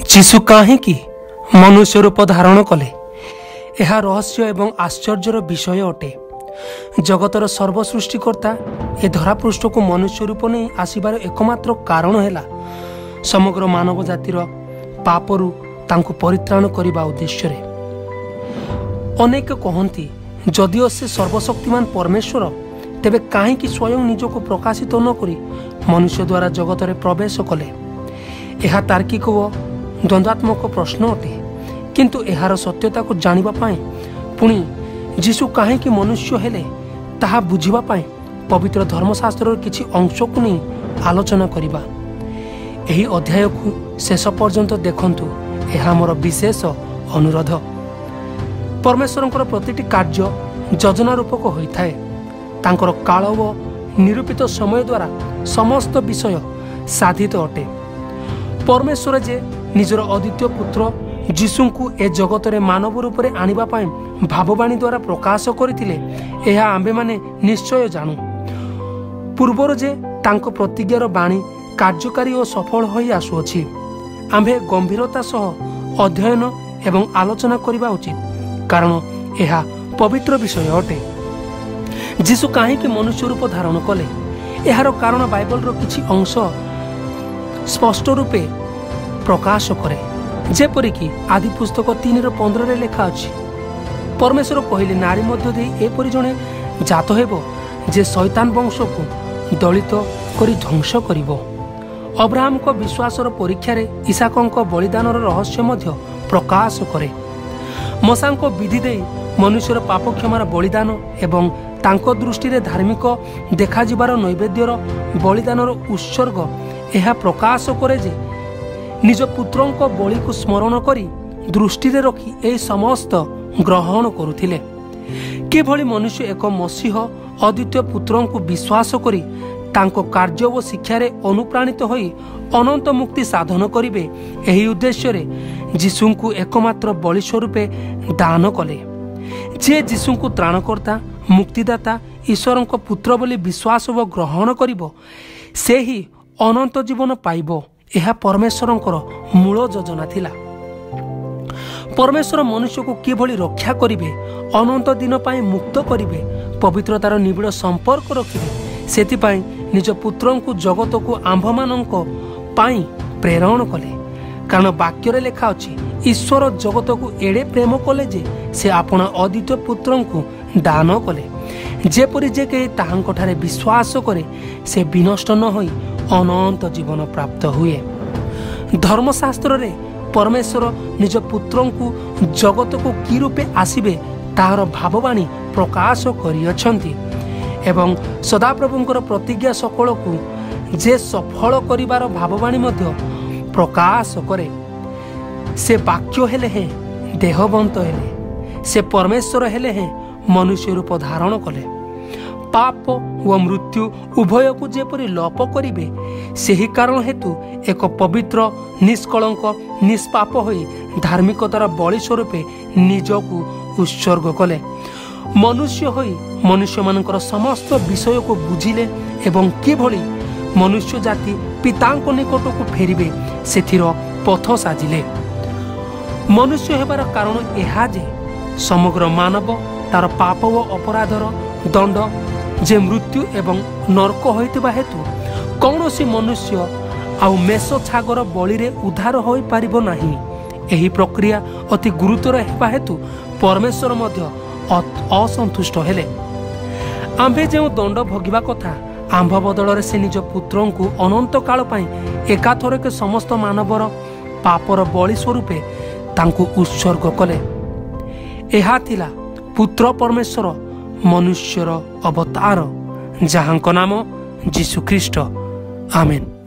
ଯୀଶୁ କାହିଁକି ମନୁଷ୍ୟ ରୂପ ଧାରଣ କଲେ? ଏହା ରହସ୍ୟ ଏବଂ ଆଶ୍ଚର୍ଯ୍ୟର ବିଷୟ ଅଟେ। ଜଗତର ସର୍ବସୃଷ୍ଟିକର୍ତ୍ତା ଏ ଧରାପୃଷ୍ଠକୁ ମନୁଷ୍ୟ ରୂପ ନେଇ ଆସିବାର ଏକମାତ୍ର କାରଣ ହେଲା ସମଗ୍ର ମାନବ ଜାତିର ପାପରୁ ତାଙ୍କୁ ପରିତ୍ରାଣ କରିବା ଉଦ୍ଦେଶ୍ୟରେ। ଅନେକ କହନ୍ତି, ଯଦିଓ ସେ ସର୍ବଶକ୍ତିମାନ ପରମେଶ୍ୱର, ତେବେ କାହିଁକି ସ୍ୱୟଂ ନିଜକୁ ପ୍ରକାଶିତ ନ କରି ମନୁଷ୍ୟ ଦ୍ୱାରା ଜଗତରେ ପ୍ରବେଶ କଲେ? ଏହା ତାର୍କିକ ଓ ଦ୍ୱନ୍ଦ୍ୱାତ୍ମକ ପ୍ରଶ୍ନ ଅଟେ, କିନ୍ତୁ ଏହାର ସତ୍ୟତାକୁ ଜାଣିବା ପାଇଁ ପୁଣି ଯୀଶୁ କାହିଁକି ମନୁଷ୍ୟ ହେଲେ ତାହା ବୁଝିବା ପାଇଁ ପବିତ୍ର ଧର୍ମଶାସ୍ତ୍ରର କିଛି ଅଂଶକୁ ନେଇ ଆଲୋଚନା କରିବା। ଏହି ଅଧ୍ୟାୟକୁ ଶେଷ ପର୍ଯ୍ୟନ୍ତ ଦେଖନ୍ତୁ, ଏହା ମୋର ବିଶେଷ ଅନୁରୋଧ। ପରମେଶ୍ୱରଙ୍କର ପ୍ରତିଟି କାର୍ଯ୍ୟ ଯୋଜନା ରୂପକ ହୋଇଥାଏ। ତାଙ୍କର କାଳ ଓ ନିରୂପିତ ସମୟ ଦ୍ୱାରା ସମସ୍ତ ବିଷୟ ସାଧିତ ଅଟେ। ପରମେଶ୍ୱର ଯେ ନିଜର ଅଦ୍ୱିତୀୟ ପୁତ୍ର ଯୀଶୁଙ୍କୁ ଏ ଜଗତରେ ମାନବ ରୂପରେ ଆଣିବା ପାଇଁ ଭାବବାଣୀ ଦ୍ୱାରା ପ୍ରକାଶ କରିଥିଲେ, ଏହା ଆମ୍ଭେମାନେ ନିଶ୍ଚୟ ଜାଣୁ। ପୂର୍ବରୁ ଯେ ତାଙ୍କ ପ୍ରତିଜ୍ଞାର ବାଣୀ କାର୍ଯ୍ୟକାରୀ ଓ ସଫଳ ହୋଇ ଆସୁଅଛି, ଆମ୍ଭେ ଗମ୍ଭୀରତା ସହ ଅଧ୍ୟୟନ ଏବଂ ଆଲୋଚନା କରିବା ଉଚିତ, କାରଣ ଏହା ପବିତ୍ର ବିଷୟ ଅଟେ। ଯୀଶୁ କାହିଁକି ମନୁଷ୍ୟ ରୂପ ଧାରଣ କଲେ? ଏହାର କାରଣ ବାଇବଲର କିଛି ଅଂଶ ସ୍ପଷ୍ଟ ରୂପେ ପ୍ରକାଶ କରେ। ଯେପରିକି ଆଦି ପୁସ୍ତକ 3:15 ଲେଖା ଅଛି, ପରମେଶ୍ୱର କହିଲେ, ନାରୀ ମଧ୍ୟ ଦେଇ ଏପରି ଜଣେ ଜାତ ହେବ ଯେ ଶୈତାନ ବଂଶକୁ ଦଳିତ କରି ଧ୍ୱଂସ କରିବ। ଅବ୍ରାହମଙ୍କ ବିଶ୍ୱାସର ପରୀକ୍ଷାରେ ଇସାକଙ୍କ ବଳିଦାନର ରହସ୍ୟ ମଧ୍ୟ ପ୍ରକାଶ କରେ। ମଶାଙ୍କ ବିଧି ଦେଇ ମନୁଷ୍ୟର ପାପ କ୍ଷମାର ବଳିଦାନ ଏବଂ ତାଙ୍କ ଦୃଷ୍ଟିରେ ଧାର୍ମିକ ଦେଖାଯିବାର ନୈବେଦ୍ୟର ବଳିଦାନର ଉତ୍ସର୍ଗ ଏହା ପ୍ରକାଶ କରେ ଯେ ନିଜ ପୁତ୍ରଙ୍କ ବଳିକୁ ସ୍ମରଣ କରି ଦୃଷ୍ଟିରେ ରଖି ଏହି ସମସ୍ତ ଗ୍ରହଣ କରୁଥିଲେ। କିଭଳି ମନୁଷ୍ୟ ଏକ ମସିହ ଅଦ୍ୱିତୀୟ ପୁତ୍ରଙ୍କୁ ବିଶ୍ୱାସ କରି ତାଙ୍କ କାର୍ଯ୍ୟ ଓ ଶିକ୍ଷାରେ ଅନୁପ୍ରାଣିତ ହୋଇ ଅନନ୍ତ ମୁକ୍ତି ସାଧନ କରିବେ, ଏହି ଉଦ୍ଦେଶ୍ୟରେ ଯୀଶୁଙ୍କୁ એકમાત્ર ବଳି ସ୍ୱରୂପେ ଦାନ କଲେ। ଯିଏ ଯୀଶୁଙ୍କୁ ତ୍ରାଣକର୍ତ୍ତା, ମୁକ୍ତିଦାତା, ଈଶ୍ୱରଙ୍କ ପୁତ୍ର ବୋଲି ବିଶ୍ୱାସ ଓ ଗ୍ରହଣ କରିବ, ସେ ହିଁ ଅନନ୍ତ ଜୀବନ ପାଇବ। ଏହା ପରମେଶ୍ୱରଙ୍କର ମୂଳ ଯୋଜନା ଥିଲା। ପରମେଶ୍ୱର ମନୁଷ୍ୟକୁ କିଭଳି ରକ୍ଷା କରିବେ, ଅନନ୍ତ ଦିନ ପାଇଁ ମୁକ୍ତ କରିବେ, ପବିତ୍ରତାର ନିବିଡ଼ ସମ୍ପର୍କ ରଖିବେ, ସେଥିପାଇଁ ନିଜ ପୁତ୍ରଙ୍କୁ ଜଗତକୁ ଆମ୍ଭମାନଙ୍କ ପାଇଁ ପ୍ରେରଣ କଲେ। କାରଣ ବାକ୍ୟରେ ଲେଖା ଅଛି, ଈଶ୍ୱର ଜଗତକୁ ଏଡ଼େ ପ୍ରେମ କଲେ ଯେ ସେ ଆପଣା ଅଦ୍ୱିତୀୟ ପୁତ୍ରଙ୍କୁ ଦାନ କଲେ, ଯେପରି ଯେ କେହି ତାହାଙ୍କଠାରେ ବିଶ୍ୱାସ କରେ ସେ ବିନଷ୍ଟ ନ ହୋଇ ଅନନ୍ତ ଜୀବନ ପ୍ରାପ୍ତ ହୁଏ। ଧର୍ମଶାସ୍ତ୍ରରେ ପରମେଶ୍ୱର ନିଜ ପୁତ୍ରଙ୍କୁ ଜଗତକୁ କି ରୂପେ ଆସିବେ ତାହାର ଭାବବାଣୀ ପ୍ରକାଶ କରିଅଛନ୍ତି ଏବଂ ସଦାପ୍ରଭୁଙ୍କର ପ୍ରତିଜ୍ଞା ସକଳକୁ ଯେ ସଫଳ କରିବାର ଭାବବାଣୀ ମଧ୍ୟ ପ୍ରକାଶ କରେ। ସେ ବାକ୍ୟ ହେଲେ ହେଁ ଦେହବନ୍ତ ହେଲେ, ସେ ପରମେଶ୍ୱର ହେଲେ ହେଁ ମନୁଷ୍ୟ ରୂପ ଧାରଣ କଲେ। ପାପ ଓ ମୃତ୍ୟୁ ଉଭୟକୁ ଯେପରି ଲୋପ କରିବେ, ସେହି କାରଣ ହେତୁ ଏକ ପବିତ୍ର, ନିଷ୍କଳଙ୍କ, ନିଷ୍ପାପ ହୋଇ ଧାର୍ମିକତାର ବଳି ସ୍ୱରୂପେ ନିଜକୁ ଉତ୍ସର୍ଗ କଲେ। ମନୁଷ୍ୟ ହୋଇ ମନୁଷ୍ୟମାନଙ୍କର ସମସ୍ତ ବିଷୟକୁ ବୁଝିଲେ ଏବଂ କିଭଳି ମନୁଷ୍ୟ ଜାତି ପିତାଙ୍କ ନିକଟକୁ ଫେରିବେ ସେଥିର ପଥ ସାଜିଲେ। ମନୁଷ୍ୟ ହେବାର କାରଣ ଏହା ଯେ ସମଗ୍ର ମାନବ ତାର ପାପ ଓ ଅପରାଧର ଦଣ୍ଡ ଯେ ମୃତ୍ୟୁ ଏବଂ ନର୍କ ହୋଇଥିବା ହେତୁ କୌଣସି ମନୁଷ୍ୟ ଆଉ ମେଷ ଛାଗର ବଳିରେ ଉଦ୍ଧାର ହୋଇପାରିବ ନାହିଁ। ଏହି ପ୍ରକ୍ରିୟା ଅତି ଗୁରୁତର ହେବା ହେତୁ ପରମେଶ୍ୱର ମଧ୍ୟ ଅସନ୍ତୁଷ୍ଟ ହେଲେ। ଆମ୍ଭେ ଯେଉଁ ଦଣ୍ଡ ଭୋଗିବା କଥା, ଆମ୍ଭ ବଦଳରେ ସେ ନିଜ ପୁତ୍ରଙ୍କୁ ଅନନ୍ତ କାଳ ପାଇଁ ଏକାଥରକେ ସମସ୍ତ ମାନବର ପାପର ବଳି ସ୍ୱରୂପେ ତାଙ୍କୁ ଉତ୍ସର୍ଗ କଲେ। ଏହା ଥିଲା ପୁତ୍ର ପରମେଶ୍ୱର ମନୁଷ୍ୟର ଅବତାର, ଯାହାଙ୍କ ନାମ ଯୀଶୁ ଖ୍ରୀଷ୍ଟ। ଆମେନ୍।